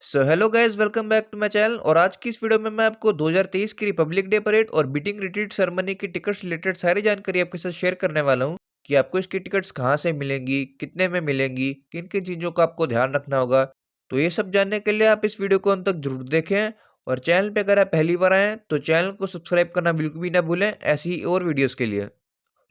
Hello guys, welcome back to my channel. और आज की इस वीडियो में मैं आपको 2023 की रिपब्लिक डे परेड और बीटिंग रिट्रीट सेरेमनी की टिकट्स रिलेटेड सारी जानकारी आपके साथ शेयर करने वाला हूं कि आपको इसकी टिकट्स कहां से मिलेंगी, कितने में मिलेंगी, किन किन चीज़ों का आपको ध्यान रखना होगा। तो ये सब जानने के लिए आप इस वीडियो को अंत तक जरूर देखें। और चैनल पे अगर आप पहली बार आए हैं तो चैनल को सब्सक्राइब करना बिल्कुल भी ना भूलें ऐसी ही और वीडियोज़ के लिए।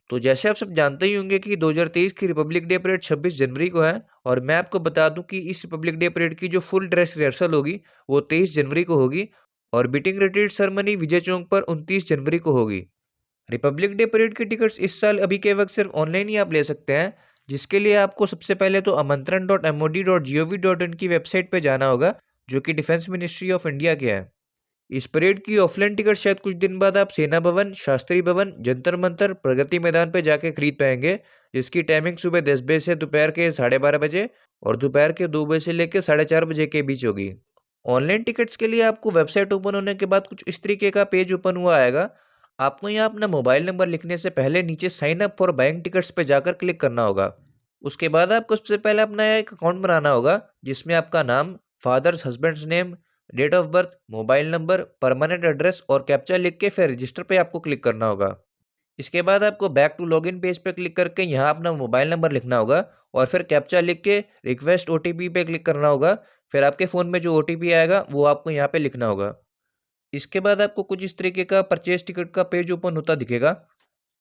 तो जैसे आप सब जानते ही होंगे कि 2023 की रिपब्लिक डे परेड 26 जनवरी को है। और मैं आपको बता दूं कि इस रिपब्लिक डे परेड की जो फुल ड्रेस रिहर्सल होगी वो 23 जनवरी को होगी। और beating retreat ceremony Vijay Chowk पर 29 जनवरी को होगी। रिपब्लिक डे परेड की टिकट्स इस साल अभी के वक्त सिर्फ ऑनलाइन ही आप ले सकते हैं, जिसके लिए आपको सबसे पहले तो amantran.mod.gov.in की वेबसाइट पे जाना होगा, जो कि डिफेंस मिनिस्ट्री ऑफ इंडिया के है। इस परेड की ऑफलाइन टिकट शायद कुछ दिन बाद आप सेना भवन, शास्त्री भवन, जंतर मंतर, प्रगति मैदान पे जाके खरीद पाएंगे, जिसकी टाइमिंग सुबह 10 बजे से दोपहर के 12:30 बजे और दोपहर के 2 बजे से लेकर 4:30 बजे के बीच होगी। ऑनलाइन टिकट्स के लिए आपको वेबसाइट ओपन होने के बाद कुछ इस तरीके का पेज ओपन हुआ आएगा। आपको यहाँ अपना मोबाइल नंबर लिखने से पहले नीचे sign up for buying tickets पे जाकर क्लिक करना होगा। उसके बाद आपको सबसे पहले अपना एक अकाउंट बनाना होगा, जिसमें आपका नाम, father's husband's name, date of birth, mobile number, permanent address और कैप्चा लिख के फिर रजिस्टर पे आपको क्लिक करना होगा। इसके बाद आपको बैक टू लॉगिन पेज पे क्लिक करके यहाँ अपना मोबाइल नंबर लिखना होगा और फिर कैप्चा लिख के रिक्वेस्ट ओटीपी पे क्लिक करना होगा। फिर आपके फ़ोन में जो ओटीपी आएगा वो आपको यहाँ पे लिखना होगा। इसके बाद आपको कुछ इस तरीके का परचेज टिकट का पेज ओपन होता दिखेगा।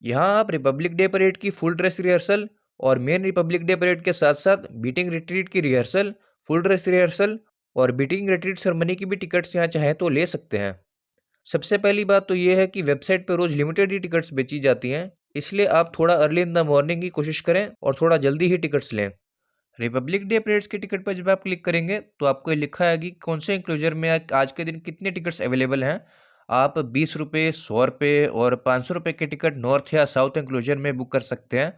यहाँ आप रिपब्लिक डे परेड की फुल ड्रेस रिहर्सल और मेन रिपब्लिक डे परेड के साथ साथ बीटिंग रिट्रीट की रिहर्सल, फुल ड्रेस रिहर्सल और बीटिंग रिट्रीट सेरेमनी की भी टिकट्स यहाँ चाहें तो ले सकते हैं। सबसे पहली बात तो ये है कि वेबसाइट पर रोज लिमिटेड ही टिकट्स बेची जाती हैं, इसलिए आप थोड़ा अर्ली इन द मॉर्निंग की कोशिश करें और थोड़ा जल्दी ही टिकट्स लें। रिपब्लिक डे परेड्स की टिकट पर जब आप क्लिक करेंगे तो आपको ये लिखा है कि कौन से इंक्लोजर में आज के दिन कितने टिकट्स अवेलेबल हैं। आप 20 रुपये, 100 रुपये और 500 रुपये की टिकट नॉर्थ या साउथ इंक्लोजर में बुक कर सकते हैं।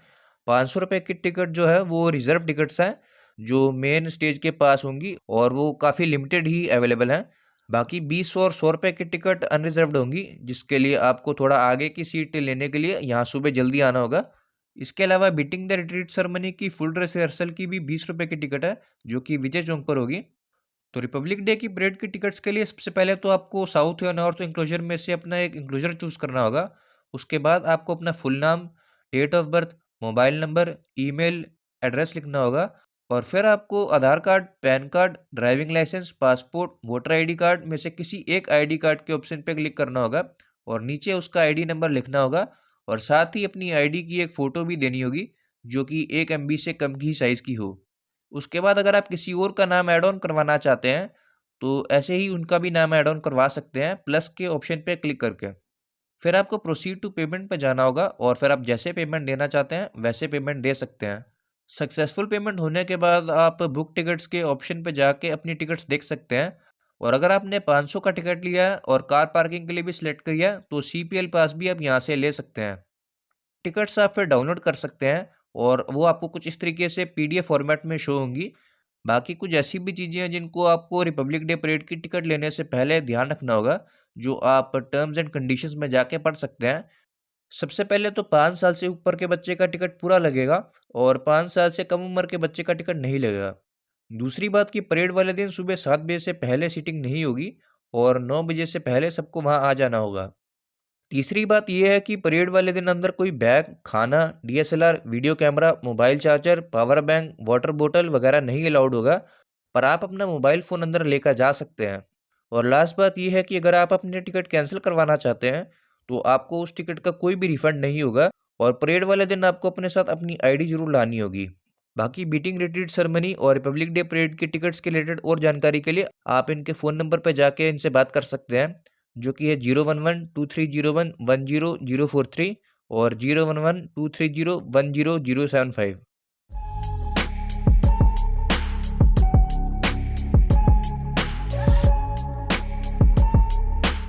500 रुपये की टिकट जो है वो रिजर्व टिकट्स हैं, जो मेन स्टेज के पास होंगी और वो काफ़ी लिमिटेड ही अवेलेबल हैं। बाकी 20 और 100 रुपये की टिकट अनरिजर्व्ड होंगी, जिसके लिए आपको थोड़ा आगे की सीट लेने के लिए यहाँ सुबह जल्दी आना होगा। इसके अलावा बीटिंग द रिट्रीट सेरेमनी की फुल ड्रेस रिहर्सल की भी 20 रुपये की टिकट है, जो कि विजय चौक पर होगी। तो रिपब्लिक डे की परेड की टिकट्स के लिए सबसे पहले तो आपको साउथ या नॉर्थ इंक्लोजर में से अपना एक इंक्लोजर चूज करना होगा। उसके बाद आपको अपना फुल नाम, date of birth, mobile number, email address लिखना होगा। और फिर आपको Aadhaar card, pan card, driving licence, passport, voter ID card में से किसी एक आईडी कार्ड के ऑप्शन पे क्लिक करना होगा और नीचे उसका आईडी नंबर लिखना होगा। और साथ ही अपनी आईडी की एक फ़ोटो भी देनी होगी, जो कि 1 एमबी से कम की साइज़ की हो। उसके बाद अगर आप किसी और का नाम ऐड ऑन करवाना चाहते हैं, तो ऐसे ही उनका भी नाम ऐड ऑन करवा सकते हैं प्लस के ऑप्शन पे क्लिक करके। फिर आपको प्रोसीड टू पेमेंट पे जाना होगा और फिर आप जैसे पेमेंट देना चाहते हैं वैसे पेमेंट दे सकते हैं। सक्सेसफुल पेमेंट होने के बाद आप बुक टिकट्स के ऑप्शन पे जाके अपनी टिकट्स देख सकते हैं। और अगर आपने 500 का टिकट लिया है और कार पार्किंग के लिए भी सिलेक्ट किया है तो सीपीएल पास भी आप यहाँ से ले सकते हैं। टिकट्स आप फिर डाउनलोड कर सकते हैं और वो आपको कुछ इस तरीके से पीडीएफ फॉर्मेट में शो होंगी। बाकी कुछ ऐसी भी चीज़ें हैं जिनको आपको रिपब्लिक डे परेड की टिकट लेने से पहले ध्यान रखना होगा, जो आप टर्म्स एंड कंडीशंस में जाके पढ़ सकते हैं। सबसे पहले तो 5 साल से ऊपर के बच्चे का टिकट पूरा लगेगा और 5 साल से कम उम्र के बच्चे का टिकट नहीं लगेगा। दूसरी बात कि परेड वाले दिन सुबह 7 बजे से पहले सीटिंग नहीं होगी और 9 बजे से पहले सबको वहाँ आ जाना होगा। तीसरी बात ये है कि परेड वाले दिन अंदर कोई बैग, खाना, DSLR, video camera, mobile charger, power bank, water बोतल वगैरह नहीं अलाउड होगा, पर आप अपना मोबाइल फ़ोन अंदर लेकर जा सकते हैं। और लास्ट बात ये है कि अगर आप अपनी टिकट कैंसिल करवाना चाहते हैं, तो आपको उस टिकट का कोई भी रिफंड नहीं होगा और परेड वाले दिन आपको अपने साथ अपनी आईडी ज़रूर लानी होगी। बाकी बीटिंग रिट्रीट सेरेमनी और रिपब्लिक डे परेड की टिकट्स के रिलेटेड और जानकारी के लिए आप इनके फ़ोन नंबर पर जाके इनसे बात कर सकते हैं, जो कि है 011-2301-10043 और 011-230-10075।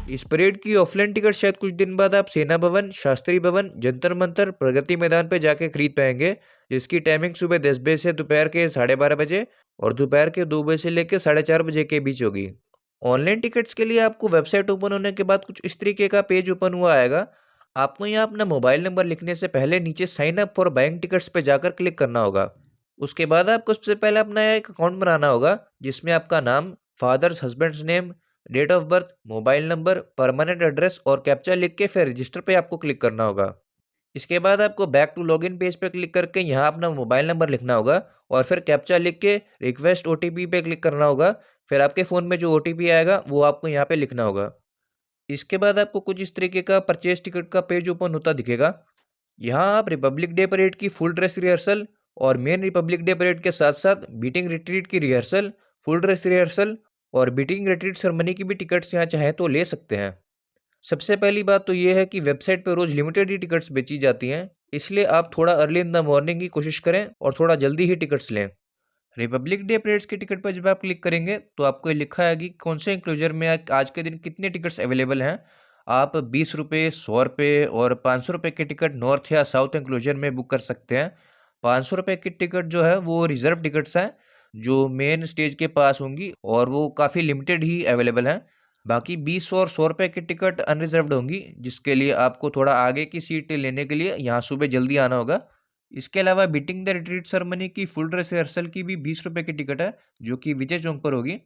इस परेड की ऑफलाइन टिकट शायद कुछ दिन बाद आप सेना भवन, शास्त्री भवन, जंतर मंतर, प्रगति मैदान पे जाके खरीद पाएंगे, जिसकी टाइमिंग सुबह 10 बजे से दोपहर के 12:30 बजे और दोपहर के 2 बजे से लेकर 4:30 बजे के बीच होगी। ऑनलाइन टिकट्स के लिए आपको वेबसाइट ओपन होने के बाद कुछ इस तरीके का पेज ओपन हुआ आएगा। आपको यहाँ अपना मोबाइल नंबर लिखने से पहले नीचे sign up for buying tickets पे जाकर क्लिक करना होगा। उसके बाद आपको सबसे पहले अपना एक अकाउंट बनाना होगा, जिसमें आपका नाम, father's husband's name, date of birth, mobile number, permanent address और कैप्चा लिख के फिर रजिस्टर पे आपको क्लिक करना होगा। इसके बाद आपको बैक टू लॉगिन पेज पे क्लिक करके यहाँ अपना मोबाइल नंबर लिखना होगा और फिर कैप्चा लिख के रिक्वेस्ट ओटीपी पे क्लिक करना होगा। फिर आपके फ़ोन में जो ओटीपी आएगा वो आपको यहाँ पे लिखना होगा। इसके बाद आपको कुछ इस तरीके का परचेज टिकट का पेज ओपन होता दिखेगा। यहाँ आप रिपब्लिक डे परेड की फुल ड्रेस रिहर्सल और मेन रिपब्लिक डे परेड के साथ साथ बीटिंग रिट्रीट की रिहर्सल, फुल ड्रेस रिहर्सल और बीटिंग रिट्रीट सेरेमनी की भी टिकट्स यहाँ चाहें तो ले सकते हैं। सबसे पहली बात तो ये है कि वेबसाइट पर रोज़ लिमिटेड ही टिकट्स बेची जाती हैं, इसलिए आप थोड़ा अर्ली इन द मॉर्निंग की कोशिश करें और थोड़ा जल्दी ही टिकट्स लें। रिपब्लिक डे परेड्स की टिकट पर जब आप क्लिक करेंगे तो आपको ये लिखा है कि कौन से इंक्लोजर में आज के दिन कितने टिकट्स अवेलेबल हैं। आप 20 रुपये, 100 रुपये और 500 रुपये की टिकट नॉर्थ या साउथ इंक्लोजर में बुक कर सकते हैं। 500 रुपये की टिकट जो है वो रिजर्व टिकट्स हैं, जो मेन स्टेज के पास होंगी और वो काफ़ी लिमिटेड ही अवेलेबल हैं। बाकी 20 और 100 रुपये की टिकट अनरिजर्व्ड होंगी, जिसके लिए आपको थोड़ा आगे की सीट लेने के लिए यहाँ सुबह जल्दी आना होगा। इसके अलावा बीटिंग द रिट्रीट सेरेमनी की फुल ड्रेस रिहर्सल की भी 20 रुपये की टिकट है, जो कि विजय चौक पर होगी।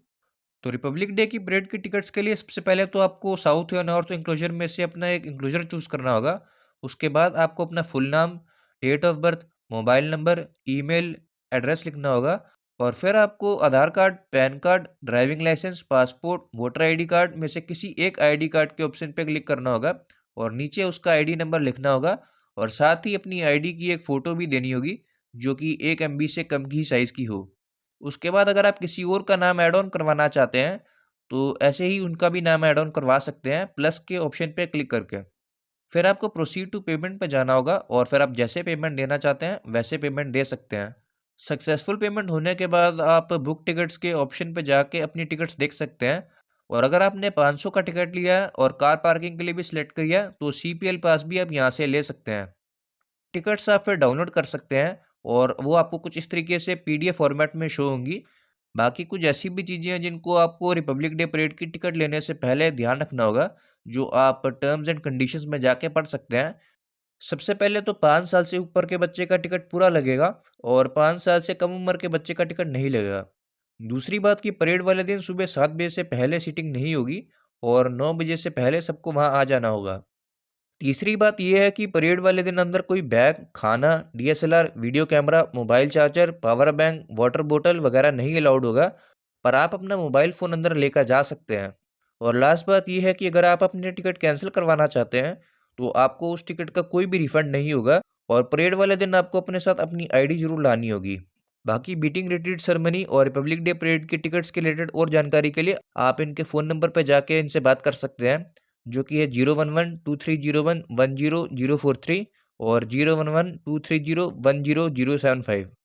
तो रिपब्लिक डे की परेड की टिकट्स के लिए सबसे पहले तो आपको साउथ या नॉर्थ इंक्लोजर में से अपना एक इंक्लोजर चूज़ करना होगा। उसके बाद आपको अपना फुल नाम, date of birth, mobile number, email, address लिखना होगा और फिर आपको Aadhaar card, pan card, driving licence, passport, voter ID card में से किसी एक आईडी कार्ड के ऑप्शन पे क्लिक करना होगा और नीचे उसका आईडी नंबर लिखना होगा और साथ ही अपनी आईडी की एक फ़ोटो भी देनी होगी, जो कि 1 एमबी से कम की साइज़ की हो। उसके बाद अगर आप किसी और का नाम ऐड ऑन करवाना चाहते हैं, तो ऐसे ही उनका भी नाम ऐड ऑन करवा सकते हैं प्लस के ऑप्शन पे क्लिक करके। फिर आपको प्रोसीड टू पेमेंट पे जाना होगा और फिर आप जैसे पेमेंट देना चाहते हैं, वैसे पेमेंट दे सकते हैं। सक्सेसफुल पेमेंट होने के बाद आप बुक टिकट्स के ऑप्शन पे जाके अपनी टिकट्स देख सकते हैं और अगर आपने 500 का टिकट लिया है और कार पार्किंग के लिए भी सिलेक्ट किया है, तो सीपीएल पास भी आप यहाँ से ले सकते हैं। टिकट्स आप फिर डाउनलोड कर सकते हैं और वो आपको कुछ इस तरीके से पीडीएफ फॉर्मेट में शो होंगी। बाकी कुछ ऐसी भी चीज़ें हैं जिनको आपको रिपब्लिक डे परेड की टिकट लेने से पहले ध्यान रखना होगा, जो आप टर्म्स एंड कंडीशंस में जाके पढ़ सकते हैं। सबसे पहले तो 5 साल से ऊपर के बच्चे का टिकट पूरा लगेगा और 5 साल से कम उम्र के बच्चे का टिकट नहीं लगेगा। दूसरी बात कि परेड वाले दिन सुबह 7 बजे से पहले सीटिंग नहीं होगी और 9 बजे से पहले सबको वहाँ आ जाना होगा। तीसरी बात ये है कि परेड वाले दिन अंदर कोई बैग, खाना, DSLR, video camera, mobile charger, power bank, water बोतल वगैरह नहीं अलाउड होगा, पर आप अपना मोबाइल फ़ोन अंदर लेकर जा सकते हैं। और लास्ट बात ये है कि अगर आप अपनी टिकट कैंसिल करवाना चाहते हैं, तो आपको उस टिकट का कोई भी रिफंड नहीं होगा और परेड वाले दिन आपको अपने साथ अपनी आईडी ज़रूर लानी होगी। बाकी बीटिंग रिट्रीट सेरेमनी और रिपब्लिक डे परेड की टिकट्स के रिलेटेड और जानकारी के लिए आप इनके फ़ोन नंबर पर जाके इनसे बात कर सकते हैं, जो कि है 011-2301-10043 और 011-230-10075।